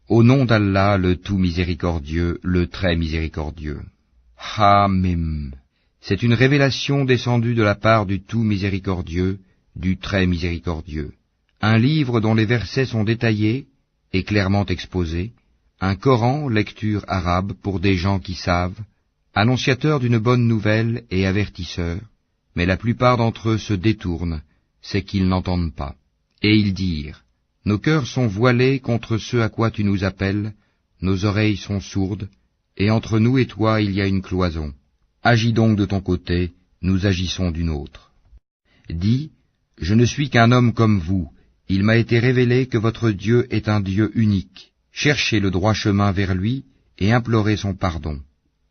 Au nom d'Allah, le tout miséricordieux, le très miséricordieux. Hamim. C'est une révélation descendue de la part du tout miséricordieux, du très miséricordieux. Un livre dont les versets sont détaillés et clairement exposés, un Coran, lecture arabe pour des gens qui savent, annonciateur d'une bonne nouvelle et avertisseur, mais la plupart d'entre eux se détournent, c'est qu'ils n'entendent pas. Et ils dirent, nos cœurs sont voilés contre ce à quoi tu nous appelles, nos oreilles sont sourdes, et entre nous et toi il y a une cloison. Agis donc de ton côté, nous agissons du nôtre. Dis, je ne suis qu'un homme comme vous, il m'a été révélé que votre Dieu est un Dieu unique. Cherchez le droit chemin vers lui et implorez son pardon.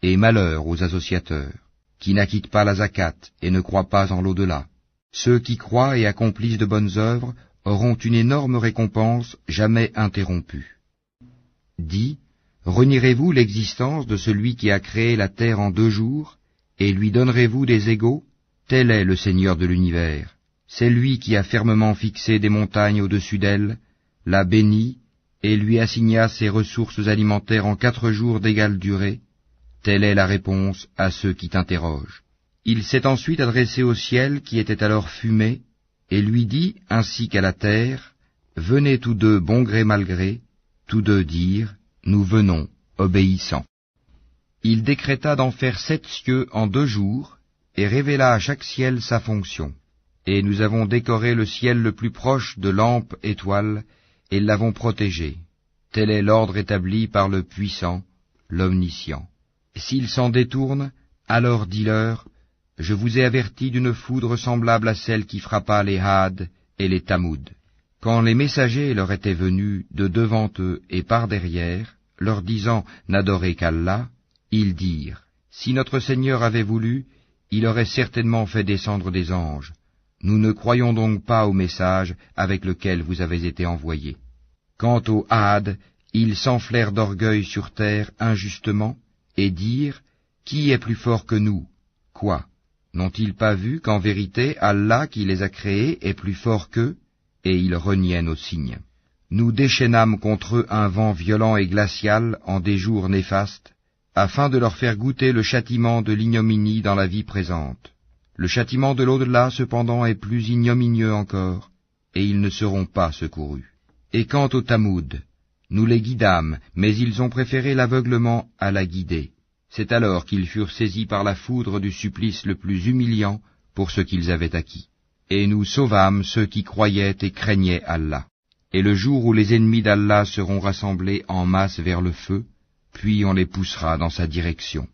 Et malheur aux associateurs, qui n'acquittent pas la zakat et ne croient pas en l'au-delà. Ceux qui croient et accomplissent de bonnes œuvres auront une énorme récompense jamais interrompue. Dis, renierez-vous l'existence de celui qui a créé la terre en 2 jours, et lui donnerez-vous des égaux? Tel est le Seigneur de l'univers. C'est lui qui a fermement fixé des montagnes au-dessus d'elle, l'a bénie, et lui assigna ses ressources alimentaires en 4 jours d'égale durée. Telle est la réponse à ceux qui t'interrogent. Il s'est ensuite adressé au ciel qui était alors fumé, et lui dit, ainsi qu'à la terre, venez tous deux bon gré mal gré, tous deux dirent, nous venons, obéissants. Il décréta d'en faire 7 cieux en 2 jours, et révéla à chaque ciel sa fonction. Et nous avons décoré le ciel le plus proche de lampes étoiles, et l'avons protégé. Tel est l'ordre établi par le puissant, l'omniscient. S'ils s'en détournent, alors dis-leur, je vous ai averti d'une foudre semblable à celle qui frappa les Had et les Tamoud. Quand les messagers leur étaient venus de devant eux et par derrière, leur disant n'adorez qu'Allah, ils dirent, si notre Seigneur avait voulu, il aurait certainement fait descendre des anges. Nous ne croyons donc pas au message avec lequel vous avez été envoyés. Quant aux Had, ils s'enflèrent d'orgueil sur terre injustement, et dirent, qui est plus fort que nous? Quoi? N'ont-ils pas vu qu'en vérité Allah qui les a créés est plus fort qu'eux? Et ils reniaient nos signes. Nous déchaînâmes contre eux un vent violent et glacial en des jours néfastes, afin de leur faire goûter le châtiment de l'ignominie dans la vie présente. Le châtiment de l'au-delà, cependant, est plus ignominieux encore, et ils ne seront pas secourus. Et quant aux Tamoud, nous les guidâmes, mais ils ont préféré l'aveuglement à la guider. C'est alors qu'ils furent saisis par la foudre du supplice le plus humiliant pour ce qu'ils avaient acquis. Et nous sauvâmes ceux qui croyaient et craignaient Allah. Et le jour où les ennemis d'Allah seront rassemblés en masse vers le feu, puis on les poussera dans sa direction.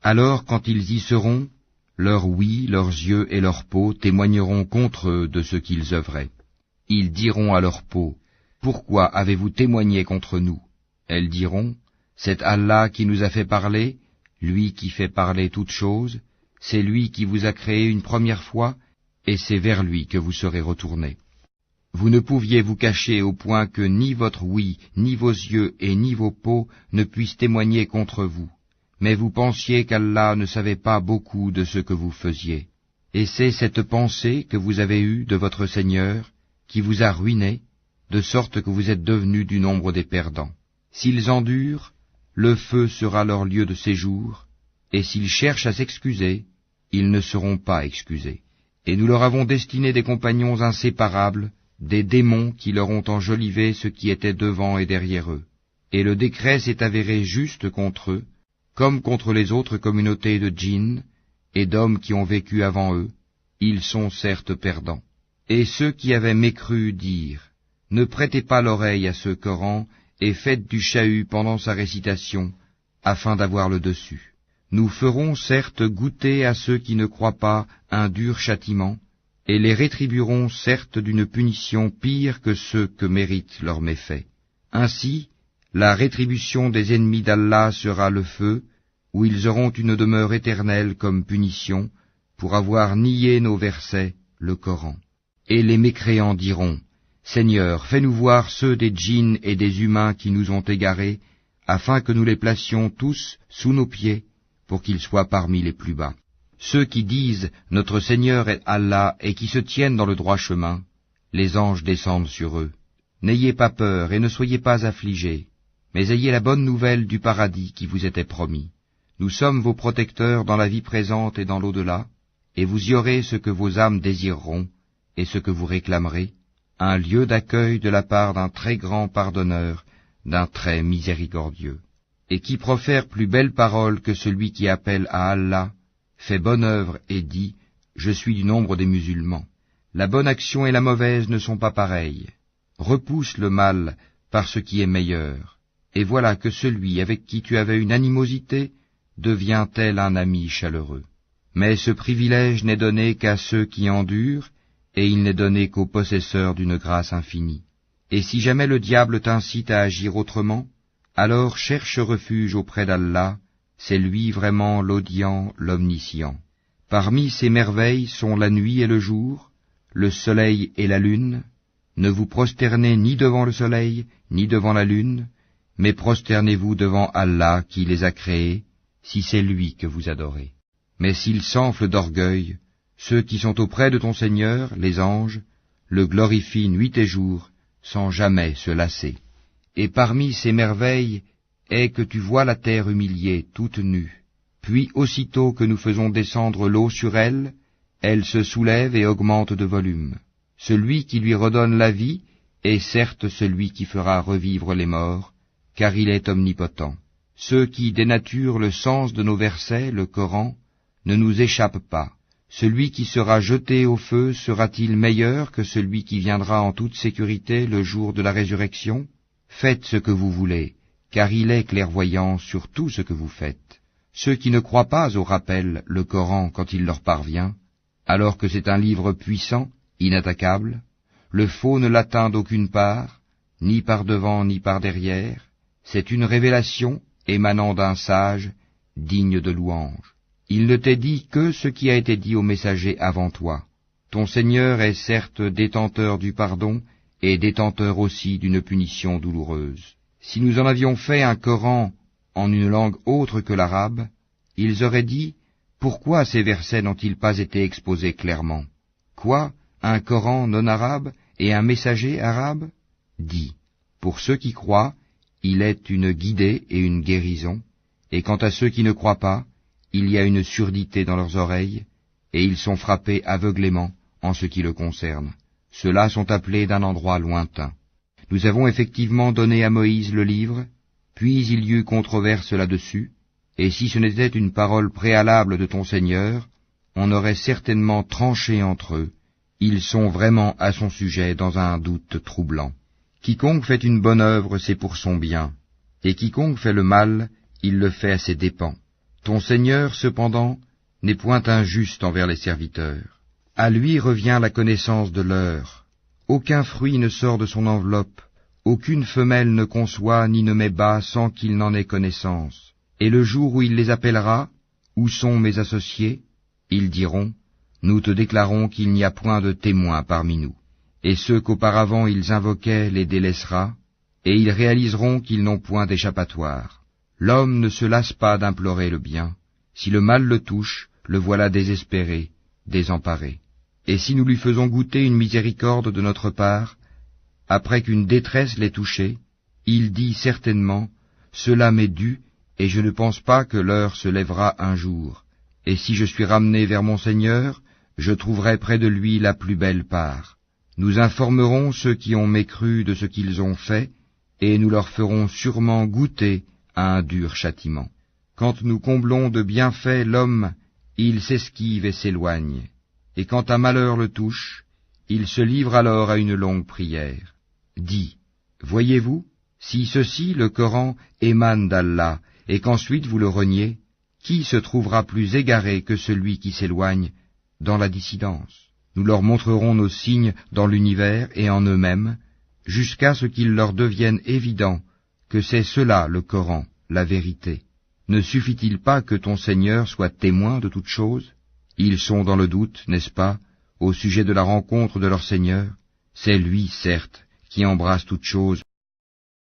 Alors, quand ils y seront, leur ouïe, leurs yeux et leur peau témoigneront contre eux de ce qu'ils œuvraient. Ils diront à leur peau, pourquoi avez-vous témoigné contre nous? Elles diront, c'est Allah qui nous a fait parler, lui qui fait parler toutes choses, c'est lui qui vous a créé une première fois, et c'est vers lui que vous serez retournés. Vous ne pouviez vous cacher au point que ni votre ouïe, ni vos yeux et ni vos peaux ne puissent témoigner contre vous, mais vous pensiez qu'Allah ne savait pas beaucoup de ce que vous faisiez. Et c'est cette pensée que vous avez eue de votre Seigneur qui vous a ruinés, de sorte que vous êtes devenus du nombre des perdants. S'ils endurent, le feu sera leur lieu de séjour, et s'ils cherchent à s'excuser, ils ne seront pas excusés. Et nous leur avons destiné des compagnons inséparables, des démons qui leur ont enjolivé ce qui était devant et derrière eux. Et le décret s'est avéré juste contre eux, comme contre les autres communautés de djinns et d'hommes qui ont vécu avant eux, ils sont certes perdants. Et ceux qui avaient mécru dirent, ne prêtez pas l'oreille à ce Coran et faites du chahut pendant sa récitation, afin d'avoir le dessus. Nous ferons certes goûter à ceux qui ne croient pas un dur châtiment, et les rétribuerons certes d'une punition pire que ceux que méritent leurs méfaits. Ainsi, la rétribution des ennemis d'Allah sera le feu, où ils auront une demeure éternelle comme punition, pour avoir nié nos versets, le Coran. Et les mécréants diront, Seigneur, fais-nous voir ceux des djinns et des humains qui nous ont égarés, afin que nous les placions tous sous nos pieds, pour qu'ils soient parmi les plus bas. Ceux qui disent « Notre Seigneur est Allah » et qui se tiennent dans le droit chemin, les anges descendent sur eux. N'ayez pas peur et ne soyez pas affligés. mais ayez la bonne nouvelle du paradis qui vous était promis. Nous sommes vos protecteurs dans la vie présente et dans l'au-delà, et vous y aurez ce que vos âmes désireront, et ce que vous réclamerez, un lieu d'accueil de la part d'un très grand pardonneur, d'un très miséricordieux. Et qui profère plus belle parole que celui qui appelle à Allah, fait bonne œuvre et dit, je suis du nombre des musulmans. La bonne action et la mauvaise ne sont pas pareilles. Repousse le mal par ce qui est meilleur. Et voilà que celui avec qui tu avais une animosité devient tel un ami chaleureux. Mais ce privilège n'est donné qu'à ceux qui endurent, et il n'est donné qu'aux possesseurs d'une grâce infinie. Et si jamais le diable t'incite à agir autrement, alors cherche refuge auprès d'Allah, c'est lui vraiment l'audient, l'omniscient. Parmi ces merveilles sont la nuit et le jour, le soleil et la lune. Ne vous prosternez ni devant le soleil, ni devant la lune, mais prosternez-vous devant Allah qui les a créés, si c'est lui que vous adorez. Mais s'ils s'enflent d'orgueil, ceux qui sont auprès de ton Seigneur, les anges, le glorifient nuit et jour, sans jamais se lasser. Et parmi ces merveilles est que tu vois la terre humiliée, toute nue. Puis aussitôt que nous faisons descendre l'eau sur elle, elle se soulève et augmente de volume. Celui qui lui redonne la vie est certes celui qui fera revivre les morts, car il est omnipotent. Ceux qui dénaturent le sens de nos versets, le Coran, ne nous échappent pas. Celui qui sera jeté au feu sera-t-il meilleur que celui qui viendra en toute sécurité le jour de la résurrection? Faites ce que vous voulez, car il est clairvoyant sur tout ce que vous faites. Ceux qui ne croient pas au rappel, le Coran, quand il leur parvient, alors que c'est un livre puissant, inattaquable, le faux ne l'atteint d'aucune part, ni par devant ni par derrière, c'est une révélation émanant d'un sage, digne de louange. Il ne t'est dit que ce qui a été dit aux messagers avant toi. Ton Seigneur est certes détenteur du pardon, et détenteur aussi d'une punition douloureuse. Si nous en avions fait un Coran en une langue autre que l'arabe, ils auraient dit, pourquoi ces versets n'ont-ils pas été exposés clairement? Quoi? Un Coran non arabe et un messager arabe? Dis, pour ceux qui croient, il est une guidée et une guérison, et quant à ceux qui ne croient pas, il y a une surdité dans leurs oreilles, et ils sont frappés aveuglément en ce qui le concerne. Ceux-là sont appelés d'un endroit lointain. Nous avons effectivement donné à Moïse le livre, puis il y eut controverse là-dessus, et si ce n'était une parole préalable de ton Seigneur, on aurait certainement tranché entre eux. Ils sont vraiment à son sujet dans un doute troublant. Quiconque fait une bonne œuvre, c'est pour son bien, et quiconque fait le mal, il le fait à ses dépens. Ton Seigneur, cependant, n'est point injuste envers les serviteurs. À lui revient la connaissance de l'heure. Aucun fruit ne sort de son enveloppe, aucune femelle ne conçoit ni ne met bas sans qu'il n'en ait connaissance. Et le jour où il les appellera, où sont mes associés? Ils diront, nous te déclarons qu'il n'y a point de témoins parmi nous. Et ceux qu'auparavant ils invoquaient les délaissera, et ils réaliseront qu'ils n'ont point d'échappatoire. L'homme ne se lasse pas d'implorer le bien. Si le mal le touche, le voilà désespéré, désemparé. Et si nous lui faisons goûter une miséricorde de notre part, après qu'une détresse l'ait touché, il dit certainement, cela m'est dû, et je ne pense pas que l'heure se lèvera un jour. Et si je suis ramené vers mon Seigneur, je trouverai près de lui la plus belle part. Nous informerons ceux qui ont mécru de ce qu'ils ont fait, et nous leur ferons sûrement goûter à un dur châtiment. Quand nous comblons de bienfaits l'homme, il s'esquive et s'éloigne, et quand un malheur le touche, il se livre alors à une longue prière. Dis, voyez-vous, si ceci, le Coran, émane d'Allah, et qu'ensuite vous le reniez, qui se trouvera plus égaré que celui qui s'éloigne dans la dissidence? Nous leur montrerons nos signes dans l'univers et en eux-mêmes, jusqu'à ce qu'il leur devienne évident que c'est cela le Coran, la vérité. Ne suffit-il pas que ton Seigneur soit témoin de toutes choses? Ils sont dans le doute, n'est-ce pas, au sujet de la rencontre de leur Seigneur? C'est lui, certes, qui embrasse toutes choses,